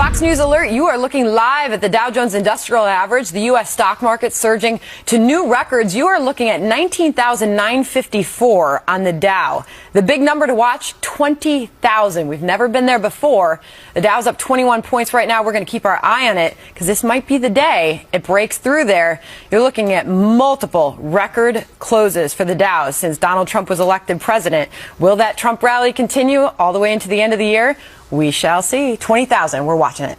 Fox News alert, you are looking live at the Dow Jones Industrial Average, the U.S. stock market surging to new records. You are looking at 19,954 on the Dow. The big number to watch, 20,000. We've never been there before. The Dow's up 21 points right now. We're going to keep our eye on it because this might be the day it breaks through there. You're looking at multiple record closes for the Dow since Donald Trump was elected president. Will that Trump rally continue all the way into the end of the year? We shall see. 20,000. We're watching it.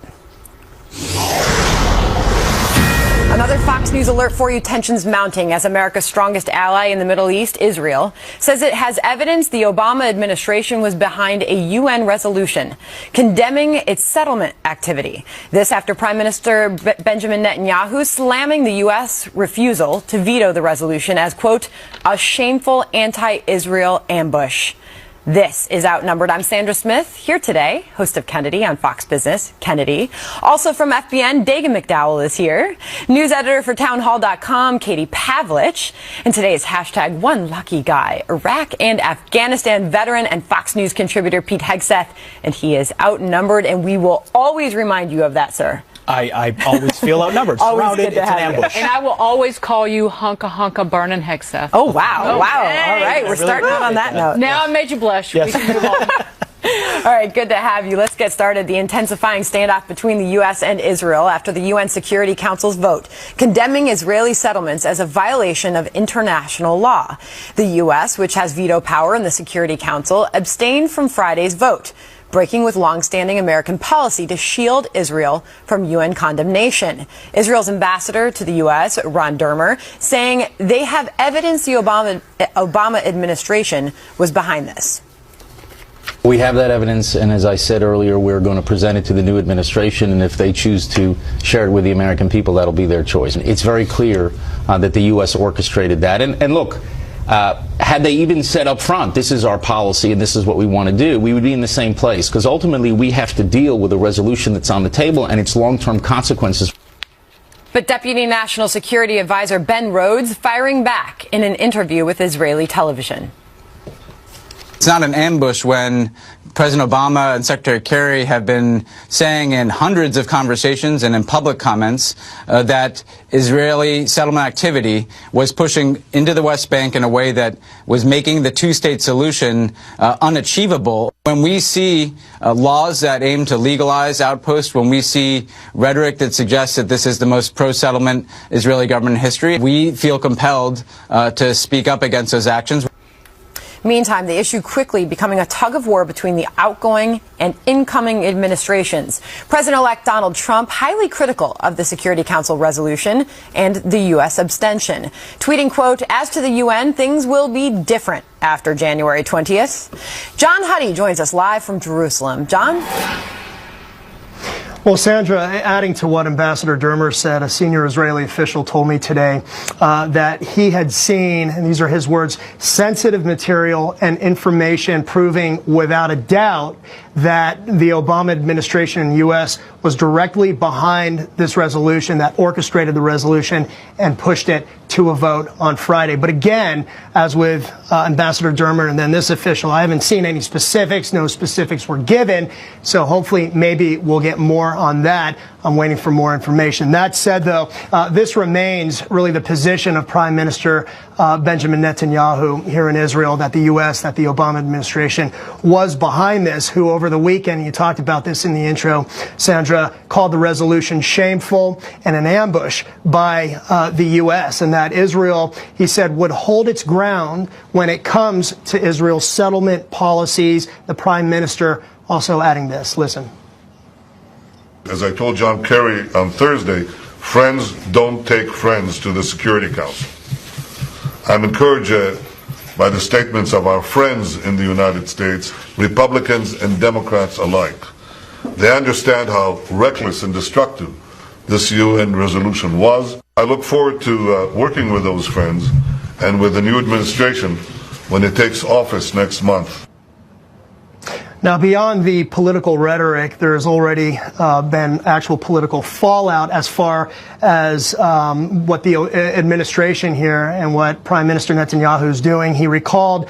Another Fox News alert for you. Tensions mounting as America's strongest ally in the Middle East, Israel, says it has evidence the Obama administration was behind a UN resolution condemning its settlement activity. This after Prime Minister Benjamin Netanyahu slamming the U.S. refusal to veto the resolution as, quote, a shameful anti-Israel ambush. This is Outnumbered. I'm Sandra Smith, here today, host of Kennedy on Fox Business, Kennedy. Also from FBN, Dagan McDowell is here. News editor for townhall.com, Katie Pavlich. And today's hashtag one lucky guy, Iraq and Afghanistan veteran and Fox News contributor Pete Hegseth. And he is outnumbered, and we will always remind you of that, sir. I always feel outnumbered. Surrounded, it's an ambush. And I will always call you hunka burnin' Hegseth. Oh, wow. Wow. All right. We're starting out on that note. Now I made you blush. Yes. We can move on. All right, good to have you. Let's get started. The intensifying standoff between the U.S. and Israel after the UN Security Council's vote condemning Israeli settlements as a violation of international law. The U.S., which has veto power in the Security Council, abstained from Friday's vote, breaking with long-standing American policy to shield Israel from UN condemnation. Israel's ambassador to the U.S., Ron Dermer, saying they have evidence the Obama administration was behind this. We have that evidence, and as I said earlier, we're going to present it to the new administration, and if they choose to share it with the American people, that'll be their choice. It's very clear that the U.S. orchestrated that. And look, had they even said up front, this is our policy and this is what we want to do, we would be in the same place, because ultimately we have to deal with a resolution that's on the table and its long-term consequences. But Deputy National Security Advisor Ben Rhodes firing back in an interview with Israeli television. It's not an ambush when President Obama and Secretary Kerry have been saying in hundreds of conversations and in public comments that Israeli settlement activity was pushing into the West Bank in a way that was making the two-state solution unachievable. When we see laws that aim to legalize outposts, when we see rhetoric that suggests that this is the most pro-settlement Israeli government in history, we feel compelled to speak up against those actions. Meantime, the issue quickly becoming a tug-of-war between the outgoing and incoming administrations. President-elect Donald Trump highly critical of the Security Council resolution and the U.S. abstention. Tweeting, quote, as to the UN, things will be different after January 20th. John Huddy joins us live from Jerusalem. John? Well, Sandra, adding to what Ambassador Dermer said, a senior Israeli official told me today that he had seen, and these are his words, sensitive material and information proving without a doubt that the Obama administration in the U.S. was directly behind this resolution, that orchestrated the resolution and pushed it to a vote on Friday. But again, as with Ambassador Dermer and then this official, I haven't seen any specifics. No specifics were given. So hopefully maybe we'll get more on that. I'm waiting for more information. That said, though, this remains really the position of Prime Minister Benjamin Netanyahu here in Israel, that the U.S., that the Obama administration was behind this, who over the weekend, you talked about this in the intro, Sandra, called the resolution shameful and an ambush by the U.S., and that Israel, he said, would hold its ground when it comes to Israel's settlement policies. The Prime Minister also adding this. Listen. As I told John Kerry on Thursday, friends don't take friends to the Security Council. I'm encouraged by the statements of our friends in the United States, Republicans and Democrats alike. They understand how reckless and destructive this UN resolution was. I look forward to working with those friends and with the new administration when it takes office next month. Now, beyond the political rhetoric, there has already been actual political fallout as far as what the administration here and what Prime Minister Netanyahu is doing. He recalled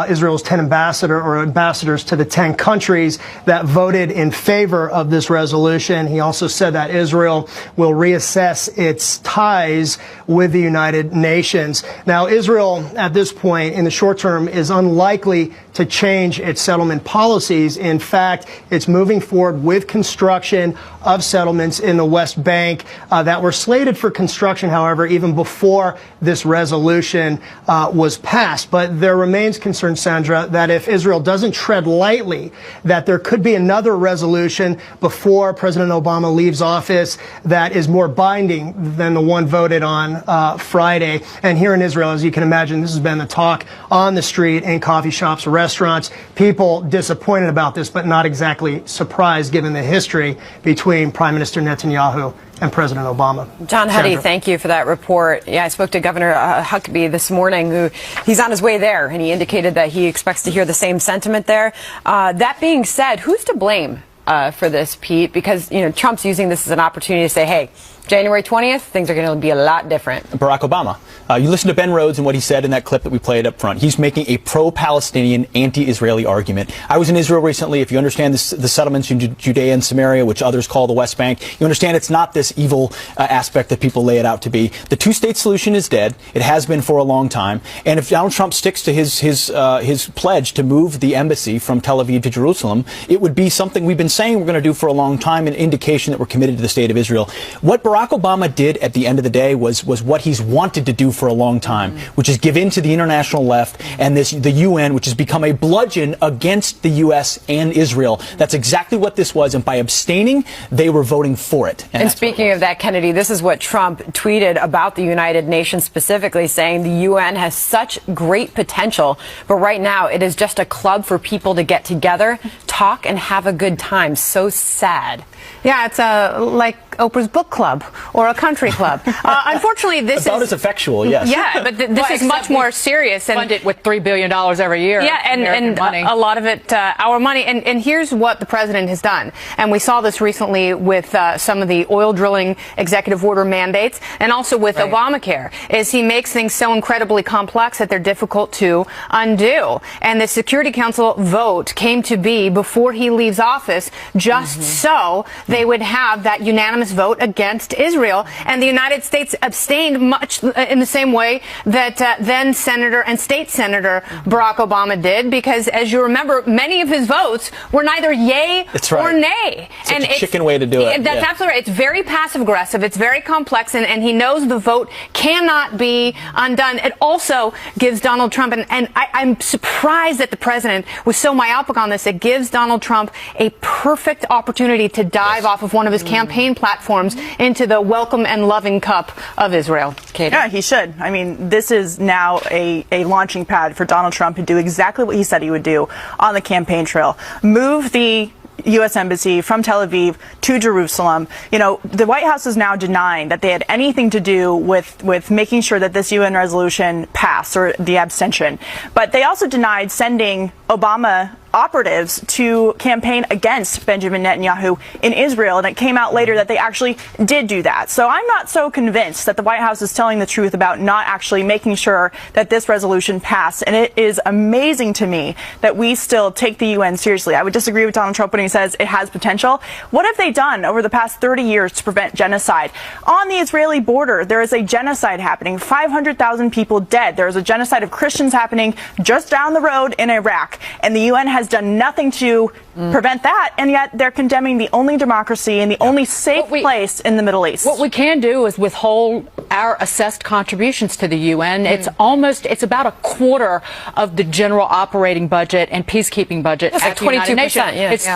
Israel's 10 ambassadors to the 10 countries that voted in favor of this resolution. He also said that Israel will reassess its ties with the United Nations. Now, Israel, at this point, in the short term, is unlikely to change its settlement policies. In fact, it's moving forward with construction of settlements in the West Bank that were slated for construction, however, even before this resolution was passed. But there remains concern, Sandra, that if Israel doesn't tread lightly, that there could be another resolution before President Obama leaves office that is more binding than the one voted on Friday. And here in Israel, as you can imagine, this has been the talk on the street, in coffee shops, restaurants. People disappointed about this, but not exactly surprised given the history between Prime Minister Netanyahu and President Obama. John Huddy, thank you for that report. Yeah, I spoke to Governor Huckabee this morning. He's on his way there, and he indicated that he expects to hear the same sentiment there. That being said, who's to blame for this, Pete? Because, you know, Trump's using this as an opportunity to say, hey, January 20th, things are going to be a lot different. Barack Obama. You listen to Ben Rhodes and what he said in that clip that we played up front. He's making a pro-Palestinian, anti-Israeli argument. I was in Israel recently. If you understand the settlements in Judea and Samaria, which others call the West Bank, you understand it's not this evil aspect that people lay it out to be. The two-state solution is dead. It has been for a long time. And if Donald Trump sticks to his pledge to move the embassy from Tel Aviv to Jerusalem, it would be something we've been saying we're going to do for a long time, an indication that we're committed to the state of Israel. What Barack Obama did at the end of the day was what he's wanted to do for a long time, which is give in to the international left and the UN, which has become a bludgeon against the U.S. and Israel. That's exactly what this was, and by abstaining, they were voting for it. And speaking of that, Kennedy, this is what Trump tweeted about the United Nations specifically, saying the UN has such great potential, but right now it is just a club for people to get together, talk, and have a good time. So sad. Yeah, it's like Oprah's book club or a country club. Unfortunately, this is about as effectual, yes. Yeah, but this is much more serious. And fund it with $3 billion every year. Yeah, and a lot of it our money. And here's what the president has done. And we saw this recently with some of the oil drilling executive order mandates, and also with Obamacare, is he makes things so incredibly complex that they're difficult to undo. And the Security Council vote came to be before he leaves office, just so they would have that unanimous vote against Israel. And the United States abstained much in the same way that then Senator and State Senator Barack Obama did, because as you remember, many of his votes were neither yay or nay. It's a chicken way to do it. That's absolutely right. It's very passive aggressive. It's very complex, and he knows the vote cannot be undone. It also gives Donald Trump, and I'm surprised that the president was so myopic on this, it gives Donald Trump a perfect opportunity to dive off of one of his campaign platforms into the welcome and loving cup of Israel. Katie. Yeah, he should. I mean, this is now a launching pad for Donald Trump to do exactly what he said he would do on the campaign trail. Move the U.S. Embassy from Tel Aviv to Jerusalem. You know, the White House is now denying that they had anything to do with making sure that this UN resolution passed, or the abstention. But they also denied sending Obama operatives to campaign against Benjamin Netanyahu in Israel, and it came out later that they actually did do that. So I'm not so convinced that the White House is telling the truth about not actually making sure that this resolution passed, and it is amazing to me that we still take the UN seriously. I would disagree with Donald Trump when he says it has potential. What have they done over the past 30 years to prevent genocide? On the Israeli border, there is a genocide happening, 500,000 people dead. There is a genocide of Christians happening just down the road in Iraq, and the UN has done nothing to prevent that, and yet they're condemning the only democracy and the only safe place in the Middle East. What we can do is withhold our assessed contributions to the UN. It's about a quarter of the general operating budget and peacekeeping budget. That's like 22%. It's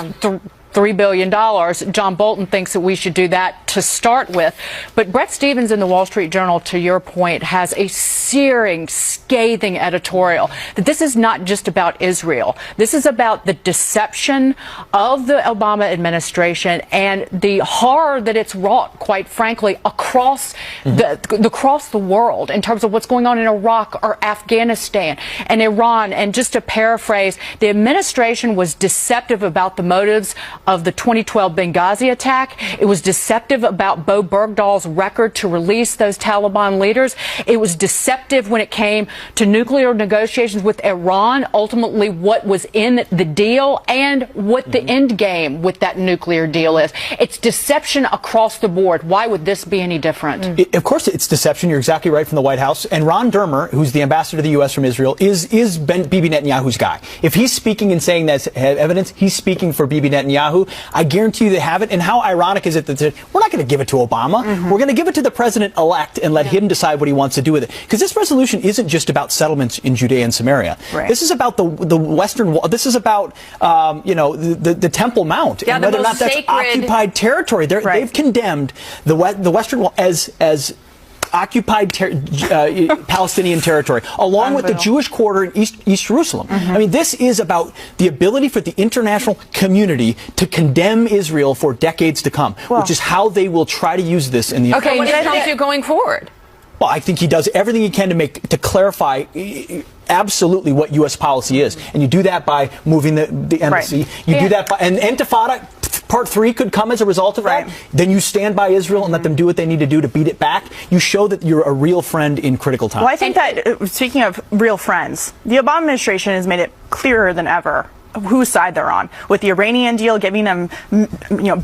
$3 billion. John Bolton thinks that we should do that to start with. But Bret Stephens in the Wall Street Journal, to your point, has a searing, scathing editorial that this is not just about Israel. This is about the deception of the Obama administration and the horror that it's wrought, quite frankly, across the world in terms of what's going on in Iraq or Afghanistan and Iran. And just to paraphrase, the administration was deceptive about the motives of the 2012 Benghazi attack. It was deceptive about Bo Bergdahl's record to release those Taliban leaders. It was deceptive when it came to nuclear negotiations with Iran, ultimately what was in the deal and what the end game with that nuclear deal is. It's deception across the board. Why would this be any different? Of course it's deception. You're exactly right, from the White House. And Ron Dermer, who's the ambassador to the U.S. from Israel, is Bibi Netanyahu's guy. If he's speaking and saying that's evidence, he's speaking for Bibi Netanyahu. I guarantee you they have it. And how ironic is it that we're not going to give it to Obama. We're going to give it to the president-elect and let him decide what he wants to do with it. Because this resolution isn't just about settlements in Judea and Samaria. Right. This is about the Western Wall. This is about, the Temple Mount. Yeah, and whether or not that's sacred occupied territory. They've condemned the Western Wall as occupied Palestinian territory, along with the Jewish quarter in East Jerusalem. I mean, this is about the ability for the international community to condemn Israel for decades to come, which is how they will try to use this in the Okay, what does it do going forward? Well, I think he does everything he can to clarify absolutely what U.S. policy is. And you do that by moving the embassy. You do that by, and Intifada Part 3 could come as a result of that. Then you stand by Israel and let them do what they need to do to beat it back. You show that you're a real friend in critical times. Well, I think that, speaking of real friends, the Obama administration has made it clearer than ever whose side they're on. With the Iranian deal giving them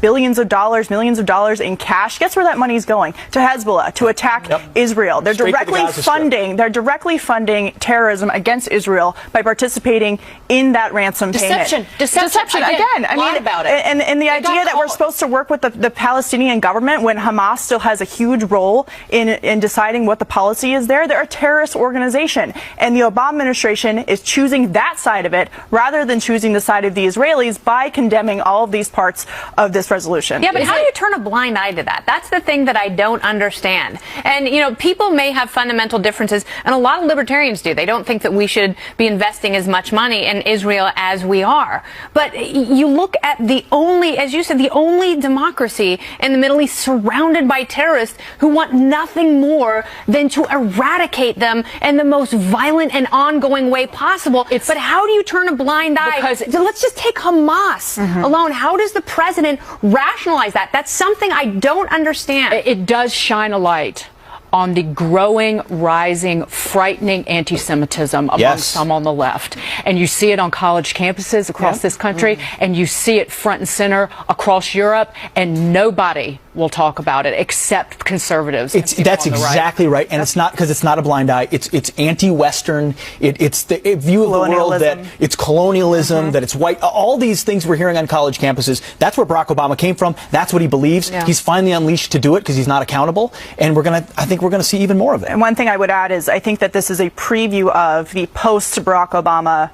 billions of dollars, millions of dollars in cash, guess where that money's going? To Hezbollah, to attack Israel. They're directly funding terrorism against Israel by participating in that ransom payment. Deception again. I mean, about it. And the idea that we're supposed to work with the Palestinian government when Hamas still has a huge role in deciding what the policy is there. They're a terrorist organization. And the Obama administration is choosing that side of it rather than choosing the side of the Israelis by condemning all of these parts of this resolution. Yeah, but how do you turn a blind eye to that? That's the thing that I don't understand. And, people may have fundamental differences, and a lot of libertarians do. They don't think that we should be investing as much money in Israel as we are. But you look at the only, as you said, the only democracy in the Middle East surrounded by terrorists who want nothing more than to eradicate them in the most violent and ongoing way possible. But how do you turn a blind eye? Let's just take Hamas alone. How does the president rationalize that? That's something I don't understand. It does shine a light on the growing, rising, frightening anti-Semitism among some on the left. And you see it on college campuses across this country, and you see it front and center across Europe, and nobody will talk about it except conservatives. That's exactly right. And it's not because it's not a blind eye. It's anti-Western. It's the view of the world that it's colonialism, that it's white. All these things we're hearing on college campuses, that's where Barack Obama came from. That's what he believes. He's finally unleashed to do it because he's not accountable. And I think we're going to see even more of that. And one thing I would add is I think that this is a preview of the post-Barack Obama,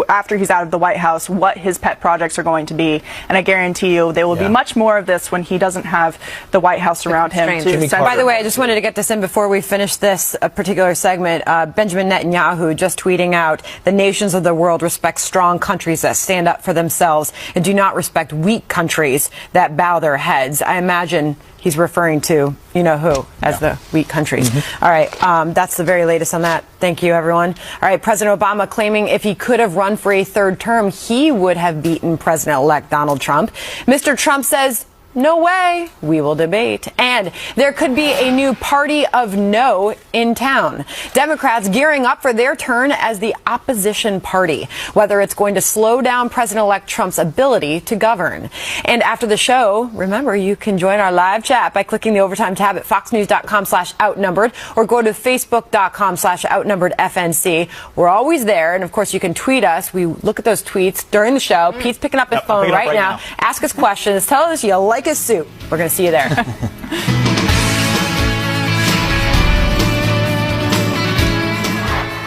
after he's out of the White House, what his pet projects are going to be. And I guarantee you there will be much more of this when he doesn't have the White House around him. By the way, I just wanted to get this in before we finish this particular segment. Benjamin Netanyahu just tweeting out, the nations of the world respect strong countries that stand up for themselves and do not respect weak countries that bow their heads. I imagine he's referring to you-know-who as the weak countries. All right, that's the very latest on that. Thank you, everyone. All right, President Obama claiming if he could have run for a third term, he would have beaten President-elect Donald Trump. Mr. Trump says, no way, we will debate. And there could be a new party of no in town. Democrats gearing up for their turn as the opposition party, whether it's going to slow down President-elect Trump's ability to govern. And after the show, remember, you can join our live chat by clicking the Overtime tab at foxnews.com/outnumbered or go to facebook.com/outnumberedfnc. We're always there. And of course, you can tweet us. We look at those tweets during the show. Pete's picking up his phone right now. Ask us questions. Tell us you like his soup. We're going to see you there.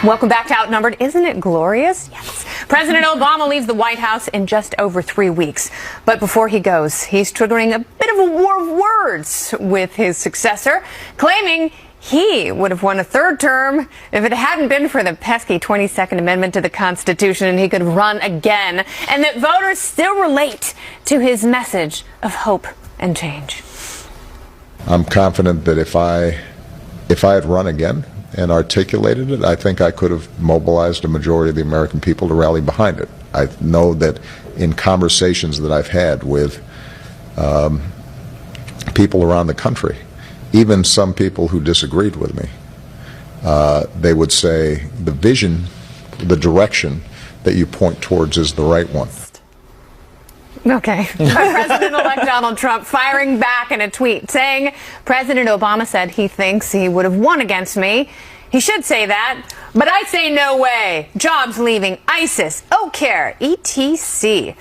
Welcome back to Outnumbered. Isn't it glorious? Yes. President Obama leaves the White House in just over 3 weeks. But before he goes, he's triggering a bit of a war of words with his successor, claiming he would have won a third term if it hadn't been for the pesky 22nd Amendment to the Constitution and he could run again, and that voters still relate to his message of hope and change. I'm confident that if I had run again and articulated it, I think I could have mobilized a majority of the American people to rally behind it. I know that in conversations that I've had with people around the country, even some people who disagreed with me, they would say the vision, the direction that you point towards is the right one. Okay. President-elect Donald Trump firing back in a tweet saying President Obama said he thinks he would have won against me. He should say that, but I say no way. Jobs leaving, ISIS, care, etc.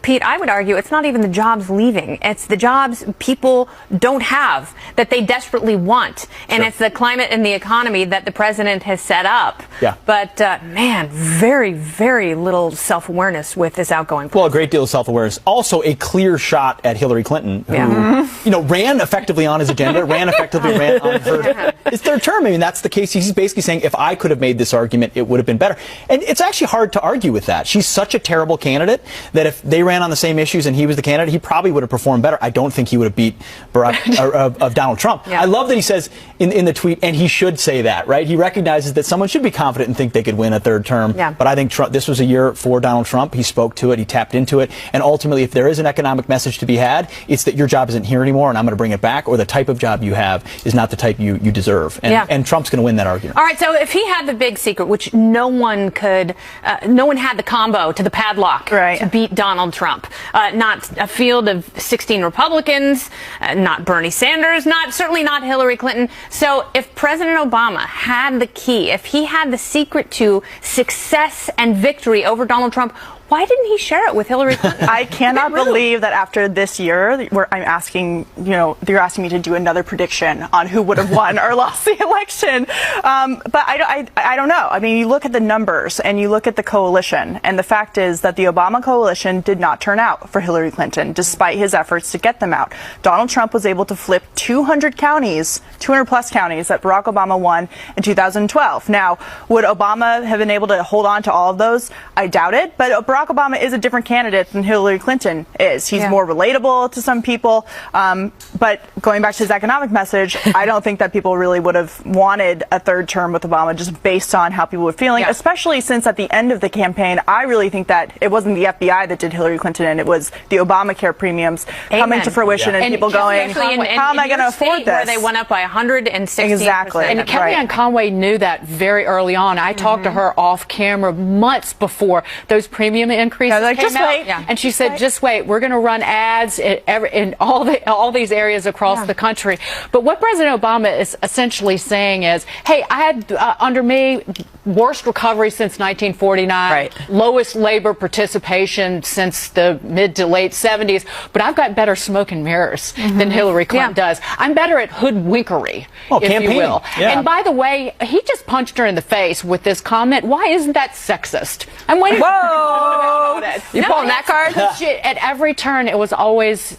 Pete, I would argue it's not even the jobs leaving. It's the jobs people don't have that they desperately want. And Sure. It's the climate and the economy that the president has set up. Yeah. But, man, very, very little self-awareness with this outgoing president. Well, a great deal of self-awareness. Also, a clear shot at Hillary Clinton, who, ran effectively on his agenda, ran on her his third term. I mean, that's the case. He's basically saying, if I could have made this argument, it would have been better. And it's actually hard to argue with that. She's such a terrible candidate that if they ran on the same issues and he was the candidate, he probably would have performed better. I don't think he would have beat of Donald Trump. Yeah. I love that he says in the tweet, and he should say that, right? He recognizes that someone should be confident and think they could win a third term. Yeah. But I think this was a year for Donald Trump. He spoke to it. He tapped into it. And ultimately, if there is an economic message to be had, it's that your job isn't here anymore and I'm going to bring it back, or the type of job you have is not the type you deserve. And Trump's going to win that argument. All right, so if he had the big secret, which no one had the combo to the padlock to beat Donald Trump. Not a field of 16 Republicans, not Bernie Sanders, certainly not Hillary Clinton. So if President Obama had the key, if he had the secret to success and victory over Donald Trump, why didn't he share it with Hillary Clinton? I cannot believe that after this year, where I'm asking, you're asking me to do another prediction on who would have won or lost the election. But I don't know. I mean, you look at the numbers and you look at the coalition, and the fact is that the Obama coalition did not turn out for Hillary Clinton, despite his efforts to get them out. Donald Trump was able to flip 200 plus counties that Barack Obama won in 2012. Now, would Obama have been able to hold on to all of those? I doubt it, but Barack Obama is a different candidate than Hillary Clinton is. He's more relatable to some people. But going back to his economic message, I don't think that people really would have wanted a third term with Obama just based on how people were feeling, especially since at the end of the campaign, I really think that it wasn't the FBI that did Hillary Clinton in. It was the Obamacare premiums coming to fruition and people going, how am I going to afford this? Where they went up by 160%. Exactly. And Kellyanne Conway knew that very early on. I talked to her off camera months before those premium increases came out. And she said, just wait, we're going to run ads in all these areas across the country. But what President Obama is essentially saying is, hey, I had, under me, worst recovery since 1949, lowest labor participation since the mid to late 70s, but I've got better smoke and mirrors than Hillary Clinton does. I'm better at hoodwinkery, if you will. And by the way, he just punched her in the face with this comment. Why isn't that sexist? I'm waiting. Whoa! You pulling that card? At every turn, it was always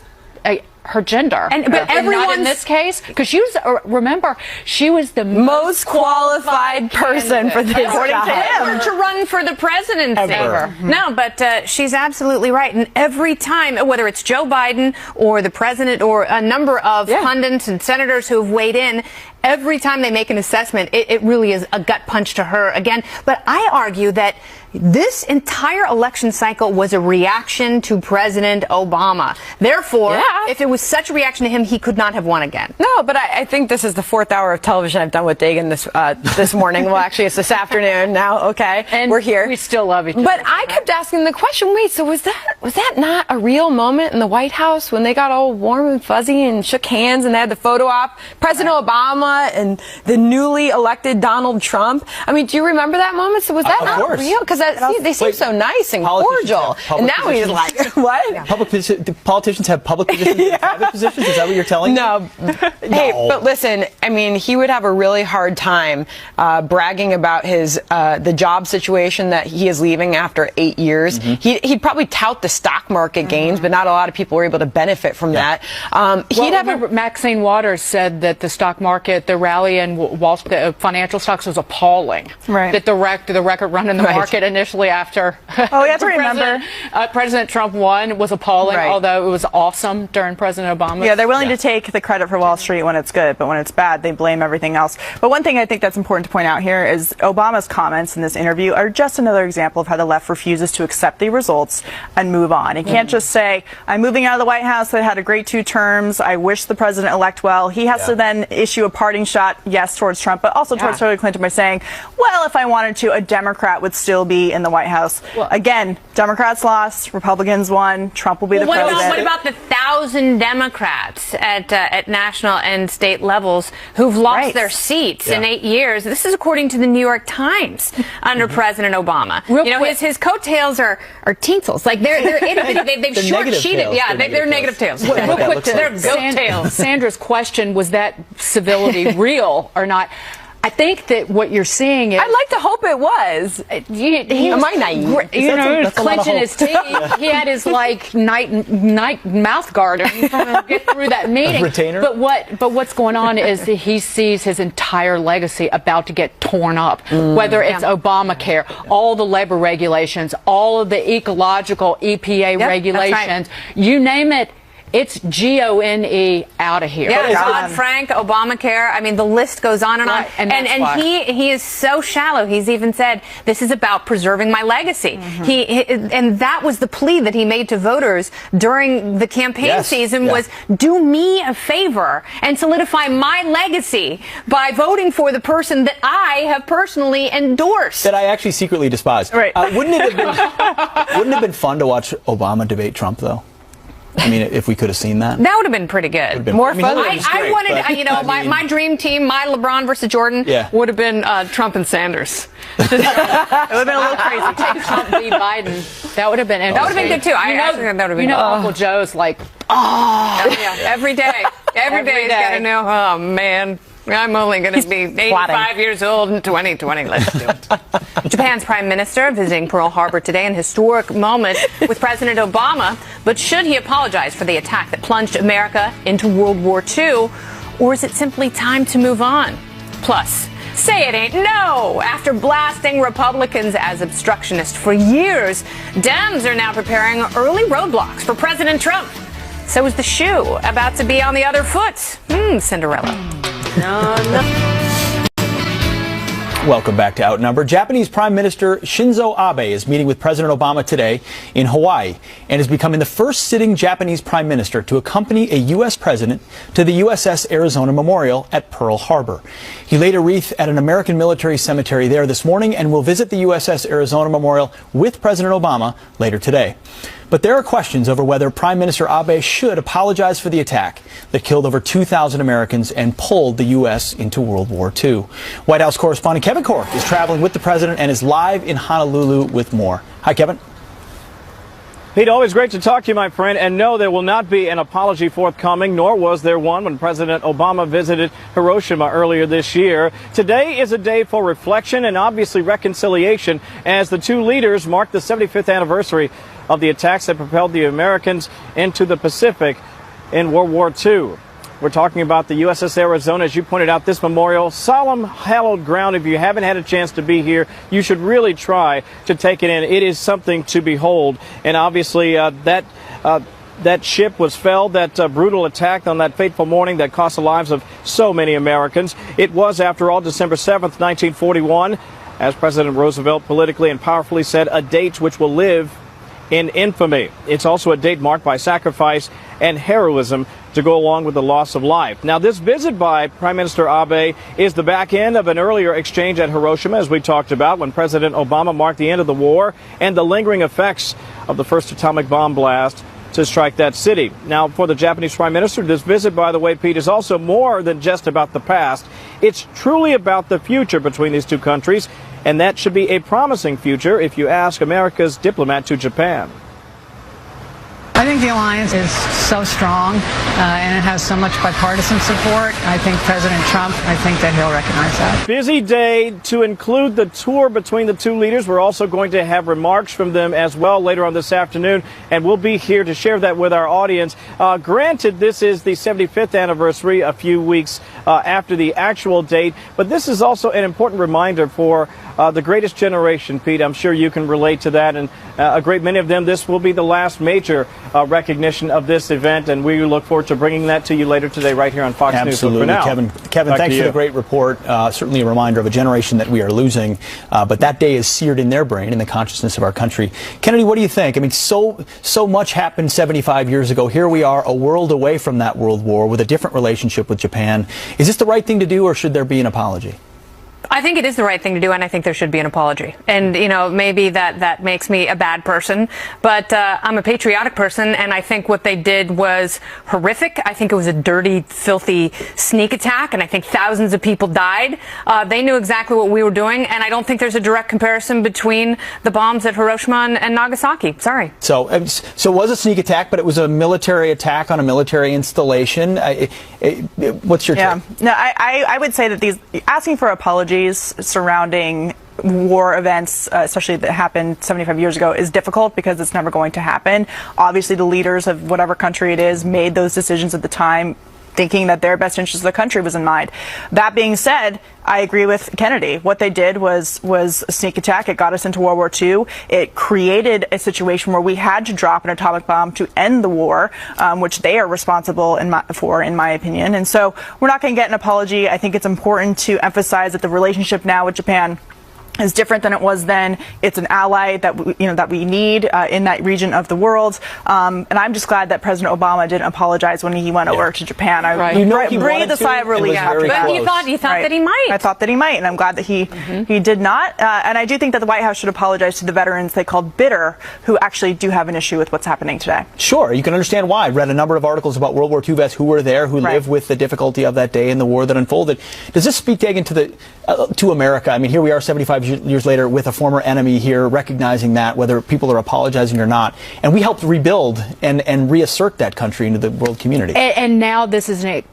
her gender. But everyone not in this case, because she was, remember, she was the most qualified person for this job. To run for the presidency. No, but she's absolutely right. And every time, whether it's Joe Biden or the president or a number of pundits and senators who have weighed in, every time they make an assessment, it really is a gut punch to her again. But I argue that this entire election cycle was a reaction to President Obama. Therefore, if it was such a reaction to him, he could not have won again. No, but I think this is the 4th hour of television I've done with Dagan this morning. Well, actually, it's this afternoon now. Okay, and we're here. We still love each other. But I kept asking the question, wait, so was that not a real moment in the White House when they got all warm and fuzzy and shook hands and they had the photo op? President Obama and the newly elected Donald Trump. I mean, do you remember that moment? So was that not real? Because they seem so nice and cordial. And now he's like, what? Yeah. The politicians have public positions and private positions? Is that what you're telling me? No. Hey, but listen, I mean, he would have a really hard time bragging about his the job situation that he is leaving after 8 years. He'd probably tout the stock market gains, but not a lot of people were able to benefit from that. Maxine Waters said that the stock market, the rally in the financial stocks was appalling. Right. That the record run in the market initially after President Trump won was appalling, although it was awesome during President Obama. Yeah, they're willing to take the credit for Wall Street when it's good, but when it's bad, they blame everything else. But one thing I think that's important to point out here is Obama's comments in this interview are just another example of how the left refuses to accept the results and move on. He can't just say, I'm moving out of the White House that had a great 2 terms. I wish the president-elect well. He has to then issue a parting shot, yes, towards Trump, but also towards Hillary Clinton by saying, well, if I wanted to, a Democrat would still be in the White House. Well, again, Democrats lost, Republicans won, Trump will be the president. What about the 1,000 Democrats at national and state levels who've lost their seats in 8 years? This is according to the New York Times under President Obama. His coattails are tinsels. Like they're they've short-sheeted. Yeah, they're negative tails. Real quick, they're goat tails. Sandra's question, was that civility real or not? I think that what you're seeing is... I'd like to hope it was. Am I naive? He was clenching his teeth. He had his, night mouth guard to get through that meeting. Retainer? But what's going on is that he sees his entire legacy about to get torn up. Whether it's Obamacare, all the labor regulations, all of the ecological EPA regulations, you name it. It's GONE out of here. Yeah, Dodd-Frank, Obamacare. I mean, the list goes on and on. And he is so shallow. He's even said, this is about preserving my legacy. And that was the plea that he made to voters during the campaign season was, do me a favor and solidify my legacy by voting for the person that I have personally endorsed. That I actually secretly despise. Right. Wouldn't it have been fun to watch Obama debate Trump, though? I mean, if we could have seen that. That would have been pretty good. More fun. I wanted, my dream team, my LeBron versus Jordan, would have been Trump and Sanders. It would have been a little crazy. Trump v. Biden. That would have been interesting. That would have been good, too. That would have been Uncle Joe's like, every day. Every day he's got to know, oh, man. I'm only going to be 85 years old in 2020. Let's do it. Japan's prime minister visiting Pearl Harbor today, an historic moment with President Obama. But should he apologize for the attack that plunged America into World War II? Or is it simply time to move on? Plus, say it ain't no. After blasting Republicans as obstructionists for years, Dems are now preparing early roadblocks for President Trump. So is the shoe about to be on the other foot? Cinderella. Welcome back to Outnumbered. Japanese Prime Minister Shinzo Abe is meeting with President Obama today in Hawaii and is becoming the first sitting Japanese Prime Minister to accompany a U.S. president to the USS Arizona Memorial at Pearl Harbor. He laid a wreath at an American military cemetery there this morning and will visit the USS Arizona Memorial with President Obama later today. But there are questions over whether Prime Minister Abe should apologize for the attack that killed over 2,000 Americans and pulled the U.S. into World War II. White House correspondent Kevin Corke is traveling with the president and is live in Honolulu with more. Hi, Kevin. Pete, always great to talk to you, my friend. And no, there will not be an apology forthcoming, nor was there one when President Obama visited Hiroshima earlier this year. Today is a day for reflection and obviously reconciliation as the two leaders mark the 75th anniversary of the attacks that propelled the Americans into the Pacific in World War II. We're talking about the USS Arizona. As you pointed out, this memorial, solemn, hallowed ground. If you haven't had a chance to be here, you should really try to take it in. It is something to behold. And obviously, that ship was felled, that brutal attack on that fateful morning that cost the lives of so many Americans. It was, after all, December 7th, 1941, as President Roosevelt politically and powerfully said, a date which will live in infamy. It's also a date marked by sacrifice and heroism to go along with the loss of life. Now, this visit by Prime Minister Abe is the back end of an earlier exchange at Hiroshima, as we talked about, when President Obama marked the end of the war and the lingering effects of the first atomic bomb blast to strike that city. Now, for the Japanese Prime Minister, this visit, by the way, Pete, is also more than just about the past. It's truly about the future between these two countries. and that should be a promising future if you ask America's diplomat to Japan. I think the alliance is so strong, and it has so much bipartisan support. I think President Trump, I think that he'll recognize that. Busy day to include the tour between the two leaders. We're also going to have remarks from them as well later on this afternoon, and we'll be here to share that with our audience. Granted, this is the 75th anniversary, a few weeks after the actual date, but this is also an important reminder for the greatest generation, Pete. I'm sure you can relate to that, and a great many of them, this will be the last major recognition of this event, and we look forward to bringing that to you later today right here on Fox News. Absolutely. But for now, Kevin, thanks for the great report. Certainly a reminder of a generation that we are losing, but that day is seared in their brain, in the consciousness of our country. Kennedy, what do you think? I mean, so much happened 75 years ago. Here we are, a world away from that world war with a different relationship with Japan. Is this the right thing to do, or should there be an apology? I think it is the right thing to do, and I think there should be an apology. And, you know, maybe that makes me a bad person, but I'm a patriotic person, and I think what they did was horrific. I think it was a dirty, filthy sneak attack, and I think thousands of people died. They knew exactly what we were doing, and I don't think there's a direct comparison between the bombs at Hiroshima and Nagasaki. Sorry. So it was a sneak attack, but it was a military attack on a military installation. What's your take? No, I would say that asking for apologies surrounding war events, especially that happened 75 years ago, is difficult because it's never going to happen. Obviously, the leaders of whatever country it is made those decisions at the time thinking that their best interest of the country was in mind. That being said, I agree with Kennedy. What they did was a sneak attack. It got us into World War II. It created a situation where we had to drop an atomic bomb to end the war, which they are responsible in my opinion. And so we're not going to get an apology. I think it's important to emphasize that the relationship now with Japan is different than it was then. It's an ally that we need in that region of the world, and I'm just glad that President Obama didn't apologize when he went over to Japan. I breathed a sigh of relief after that. But you thought that he might. I thought that he might, and I'm glad that he did not. And I do think that the White House should apologize to the veterans they called bitter, who actually do have an issue with what's happening today. Sure, you can understand why. I read a number of articles about World War II vets who were there, who lived with the difficulty of that day and the war that unfolded. Does this speak, Dagan, to America? I mean, here we are 75 years later with a former enemy here, recognizing that, whether people are apologizing or not. And we helped rebuild and reassert that country into the world community. And now this is an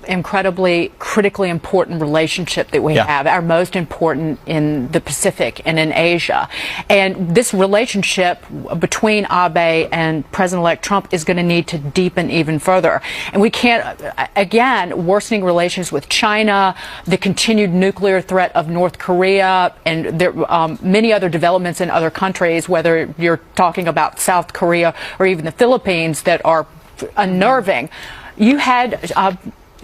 incredibly, critically important relationship that we have, our most important in the Pacific and in Asia. And this relationship between Abe and President-elect Trump is going to need to deepen even further. And we can't, again, worsening relations with China, the continued nuclear threat of North Korea, and there many other developments in other countries, whether you're talking about South Korea or even the Philippines, that are unnerving. You had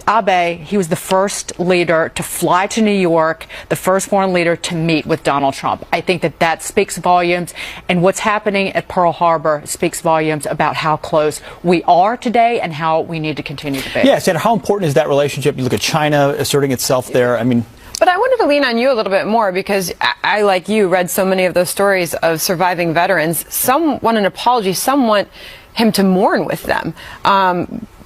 Abe, he was the first leader to fly to New York, the first foreign leader to meet with Donald Trump. I think that speaks volumes, and what's happening at Pearl Harbor speaks volumes about how close we are today and how we need to continue to be. Yes, and how important is that relationship? You look at China asserting itself there. I mean, but I wanted to lean on you a little bit more, because I, like you, read so many of those stories of surviving veterans. Some want an apology, some want him to mourn with them.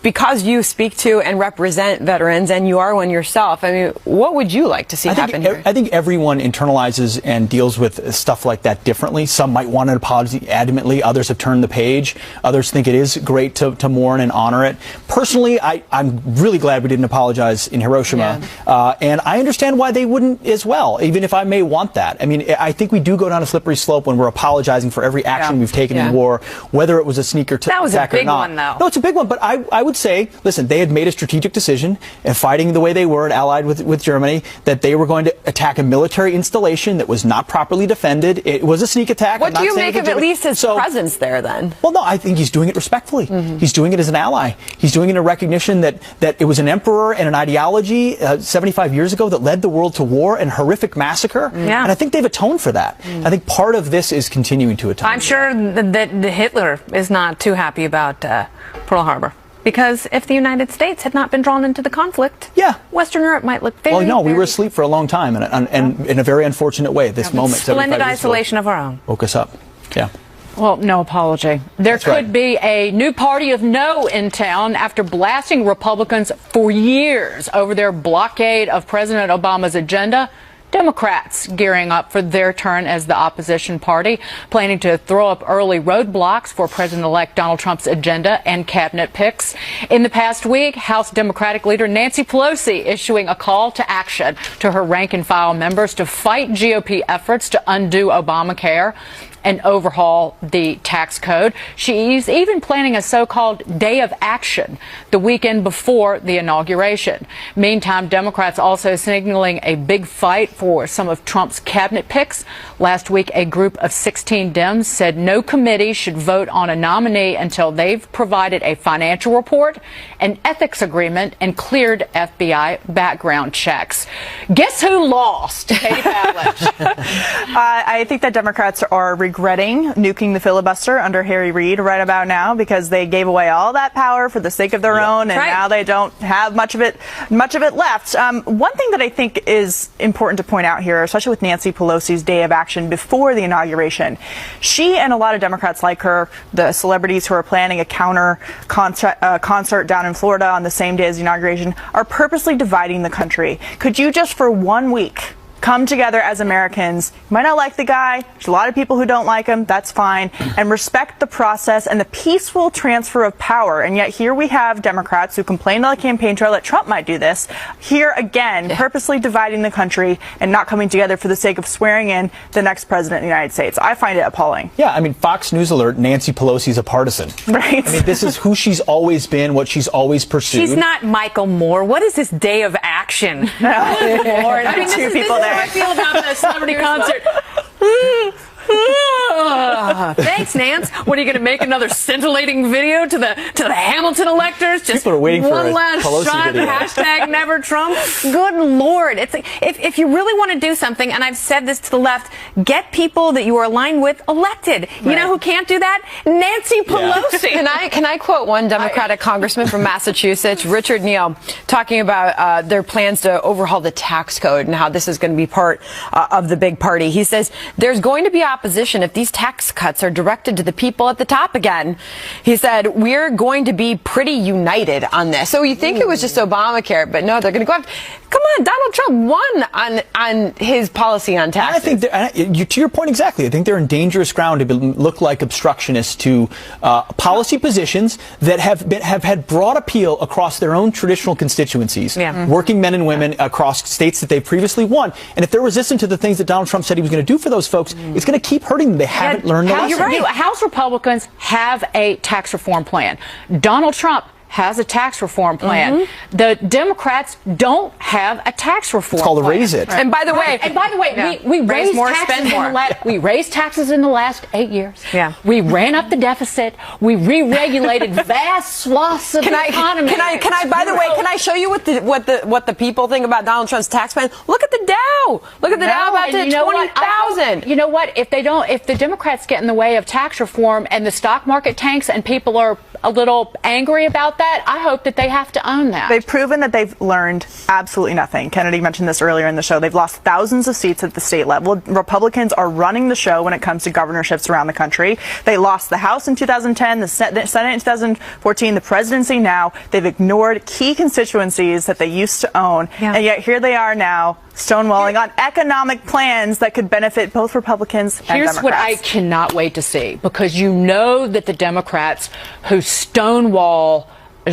Because you speak to and represent veterans, and you are one yourself, I mean, what would you like to see happen here? I think everyone internalizes and deals with stuff like that differently. Some might want an apology adamantly. Others have turned the page. Others think it is great to mourn and honor it. Personally, I'm really glad we didn't apologize in Hiroshima. And I understand why they wouldn't as well, even if I may want that. I mean, I think we do go down a slippery slope when we're apologizing for every action we've taken in war, whether it was a sneaker attack or not. That was a big one, though. No, it's a big one, but I would say, listen, they had made a strategic decision, and fighting the way they were and allied with Germany, that they were going to attack a military installation that was not properly defended. It was a sneak attack. What do you make of at least his presence there, then? Well, no, I think he's doing it respectfully. He's doing it as an ally. He's doing it in a recognition that it was an emperor and an ideology 75 years ago that led the world to war and horrific massacre. And I think they've atoned for that. I think part of this is continuing to atone. I'm sure that Hitler is not too happy about Pearl Harbor. Because if the United States had not been drawn into the conflict, Western Europe might look very... Well, no, we were asleep for a long time, and in a very unfortunate way at this moment. Splendid isolation of our own. Woke us up. Yeah. Well, no apology. There could be a new party of no in town after blasting Republicans for years over their blockade of President Obama's agenda. Democrats gearing up for their turn as the opposition party, planning to throw up early roadblocks for President-elect Donald Trump's agenda and cabinet picks. In the past week, House Democratic leader Nancy Pelosi issuing a call to action to her rank-and-file members to fight GOP efforts to undo Obamacare and overhaul the tax code. She's even planning a so-called day of action the weekend before the inauguration. Meantime, Democrats also signaling a big fight for some of Trump's cabinet picks. Last week, a group of 16 Dems said no committee should vote on a nominee until they've provided a financial report, an ethics agreement, and cleared FBI background checks. Guess who lost? Katie Pavlich. I think that Democrats are regretting nuking the filibuster under Harry Reid right about now, because they gave away all that power for the sake of their own, and now they don't have much of it left. One thing that I think is important to point out here, especially with Nancy Pelosi's day of action before the inauguration, she and a lot of Democrats like her, the celebrities who are planning a counter concert down in Florida on the same day as the inauguration, are purposely dividing the country. Could you just for 1 week come together as Americans? You might not like the guy. There's a lot of people who don't like him. That's fine. And respect the process and the peaceful transfer of power. And yet here we have Democrats who complained on the campaign trail that Trump might do this. Here again, purposely dividing the country and not coming together for the sake of swearing in the next president of the United States. I find it appalling. Yeah, I mean, Fox News alert, Nancy Pelosi's a partisan. Right. I mean, this is who she's always been, what she's always pursued. She's not Michael Moore. What is this day of action? Lord, I mean, two people there. I feel about the celebrity concert. Thanks, Nance. What are you going to make another scintillating video to the Hamilton electors? Just people are waiting for one a last Pelosi shot. video. Hashtag never Trump. Good Lord! It's like, if you really want to do something, and I've said this to the left, get people that you are aligned with elected. You know who can't do that? Nancy Pelosi. Can I quote one Democratic congressman from Massachusetts, Richard Neal, talking about their plans to overhaul the tax code and how this is going to be part of the big party. He says there's going to be opposition if these tax cuts are directed to the people at the top again. He said we're going to be pretty united on this. So you think it was just Obamacare, but no, they're going to go after. Come on, Donald Trump won on his policy on taxes. I think to your point exactly. I think they're in dangerous ground to look like obstructionists to policy positions that have had broad appeal across their own traditional constituencies, working men and women across states that they previously won. And if they're resistant to the things that Donald Trump said he was going to do for those folks, it's going to keep hurting them. They haven't learned the lesson. You're right. House Republicans have a tax reform plan. Donald Trump has a tax reform plan. The Democrats don't have a tax reform plan. It's called a raise it. And by the way, we raised more, spend more. We raised taxes in the last 8 years. We ran up the deficit. We re-regulated vast swaths of the economy. Can I? By the way, can I show you what the people think about Donald Trump's tax plan? Look at the Dow. Look at the Dow about to 20,000. You know what? If the Democrats get in the way of tax reform and the stock market tanks and people are a little angry about that, I hope that they have to own that. They've proven that they've learned absolutely nothing. Kennedy mentioned this earlier in the show. They've lost thousands of seats at the state level. Republicans are running the show when it comes to governorships around the country. They lost the House in 2010, the Senate in 2014, the presidency now. They've ignored key constituencies that they used to own. And yet here they are now, stonewalling on economic plans that could benefit both Republicans and Democrats. Here's what I cannot wait to see, because you know that the Democrats who stonewall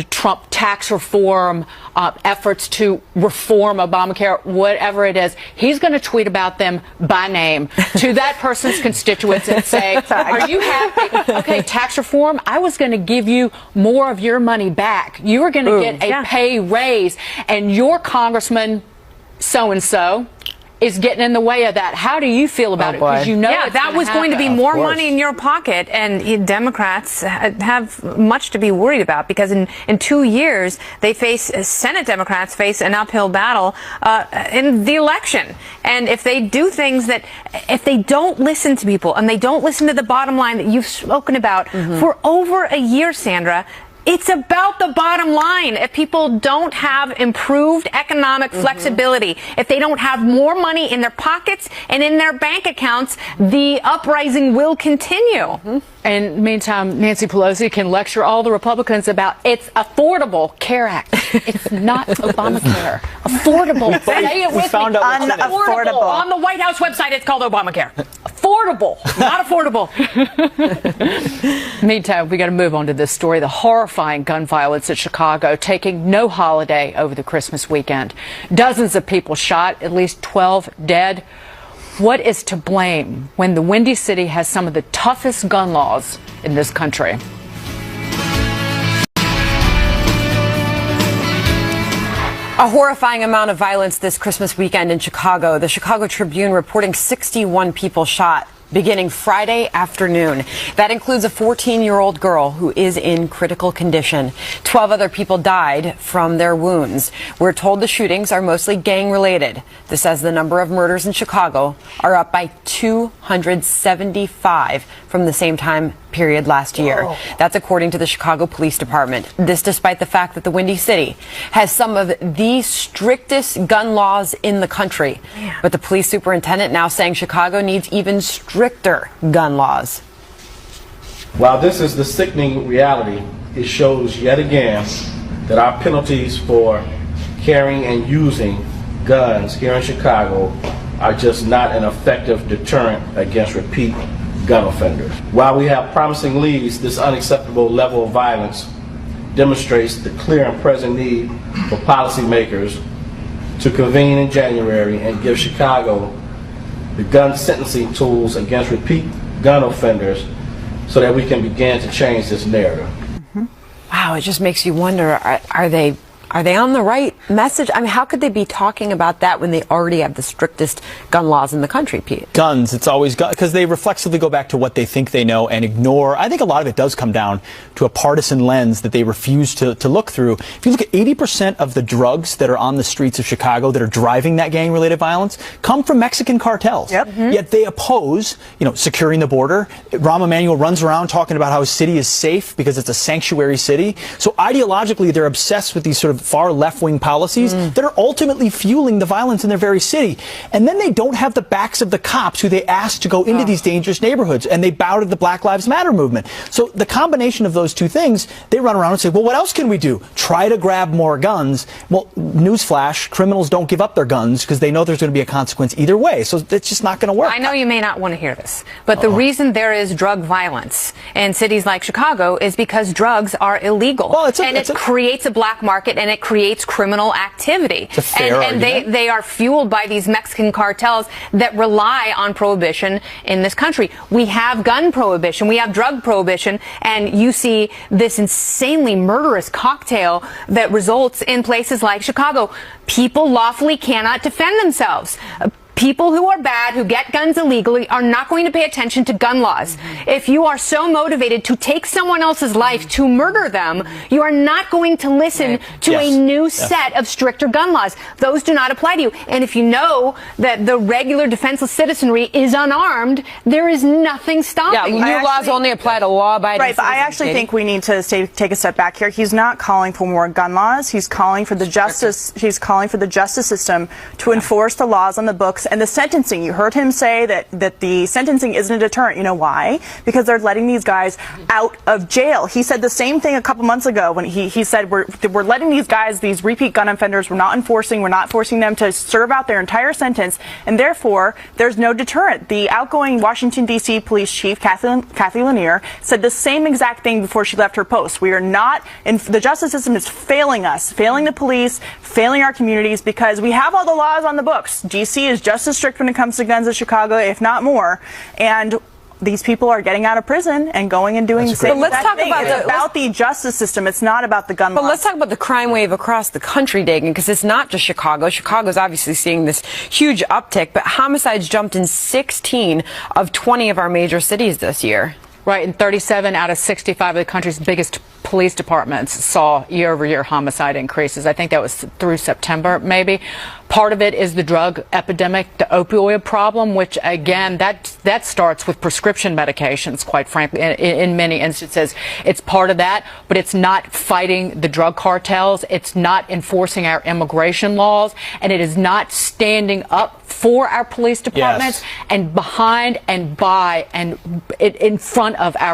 Trump tax reform efforts to reform Obamacare, whatever it is, he's going to tweet about them by name to that person's constituents and say, are you happy? Okay, tax reform, I was going to give you more of your money back. You were going to get a pay raise, and your congressman so-and-so is getting in the way of that. How do you feel about it? Because you know that was going to be more money in your pocket, and Democrats have much to be worried about, because in 2 years Senate Democrats face an uphill battle in the election. And if they do things if they don't listen to people and they don't listen to the bottom line that you've spoken about for over a year, Sandra, It's about the bottom line. If people don't have improved economic flexibility, if they don't have more money in their pockets and in their bank accounts, the uprising will continue. And meantime, Nancy Pelosi can lecture all the Republicans about it's Affordable Care Act. It's not Obamacare. Affordable. Say it with me. Unaffordable. On the White House website, it's called Obamacare. Affordable, not affordable. Meantime, we got to move on to this story. The horrifying gun violence in Chicago taking no holiday over the Christmas weekend. Dozens of people shot, at least 12 dead. What is to blame when the Windy City has some of the toughest gun laws in this country? A horrifying amount of violence this Christmas weekend in Chicago. The Chicago Tribune reporting 61 people shot beginning Friday afternoon. That includes a 14-year-old girl who is in critical condition. 12 other people died from their wounds. We're told the shootings are mostly gang-related. This says the number of murders in Chicago are up by 275 from the same time period last year. Whoa. That's according to the Chicago Police Department. This despite the fact that the Windy City has some of the strictest gun laws in the country. Man. But the police superintendent now saying Chicago needs even stricter gun laws. While this is the sickening reality, it shows yet again that our penalties for carrying and using guns here in Chicago are just not an effective deterrent against repeat gun offenders. While we have promising leads, this unacceptable level of violence demonstrates the clear and present need for policymakers to convene in January and give Chicago the gun sentencing tools against repeat gun offenders so that we can begin to change this narrative. Wow, it just makes you wonder, are they on the right message? I mean, how could they be talking about that when they already have the strictest gun laws in the country, Pete? Guns, it's always because they reflexively go back to what they think they know and ignore. I think a lot of it does come down to a partisan lens that they refuse to look through. If you look at 80% of the drugs that are on the streets of Chicago that are driving that gang-related violence come from Mexican cartels. Yep. Yet they oppose, securing the border. Rahm Emanuel runs around talking about how his city is safe because it's a sanctuary city. So ideologically, they're obsessed with these sort of far left-wing policies that are ultimately fueling the violence in their very city. And then they don't have the backs of the cops who they asked to go into these dangerous neighborhoods, and they bow to the Black Lives Matter movement. So the combination of those two things, they run around and say, well, what else can we do? Try to grab more guns. Well, newsflash, criminals don't give up their guns because they know there's going to be a consequence either way. So it's just not going to work. I know you may not want to hear this, but the reason there is drug violence in cities like Chicago is because drugs are illegal. Well, it creates a black market and it creates criminal activity. It's a fair argument. They are fueled by these Mexican cartels that rely on prohibition in this country. We have gun prohibition, we have drug prohibition, and you see this insanely murderous cocktail that results in places like Chicago. People lawfully cannot defend themselves. People who are bad, who get guns illegally, are not going to pay attention to gun laws. If you are so motivated to take someone else's life, to murder them, you are not going to listen to a new set of stricter gun laws. Those do not apply to you. And if you know that the regular defenseless citizenry is unarmed, there is nothing stopping. Yeah, new laws only apply to law-abiding citizens. Right, but I actually think we need to take a step back here. He's not calling for more gun laws. He's calling for the justice. He's calling for the justice system to enforce the laws on the books. And the sentencing, you heard him say that the sentencing isn't a deterrent. You know why? Because they're letting these guys out of jail. He said the same thing a couple months ago when he said we're letting these guys, these repeat gun offenders, we're not forcing them to serve out their entire sentence, and therefore there's no deterrent. The outgoing Washington, D.C. police chief, Kathy Lanier, said the same exact thing before she left her post. We are not, the justice system is failing us, failing the police, failing our communities, because we have all the laws on the books. D.C. is just as strict when it comes to guns as Chicago, if not more, and these people are getting out of prison and going and doing the same exact thing. It's about the justice system. It's not about the gun laws. But let's talk about the crime wave across the country, Dagan, because it's not just Chicago. Chicago's obviously seeing this huge uptick, but homicides jumped in 16 of 20 of our major cities this year. Right, and 37 out of 65 of the country's biggest police departments saw year-over-year homicide increases. I think that was through September, maybe. Part of it is the drug epidemic, the opioid problem, which, again, that starts with prescription medications, quite frankly, in many instances. It's part of that, but it's not fighting the drug cartels. It's not enforcing our immigration laws, and it is not standing up for our police departments and behind and by and in front of our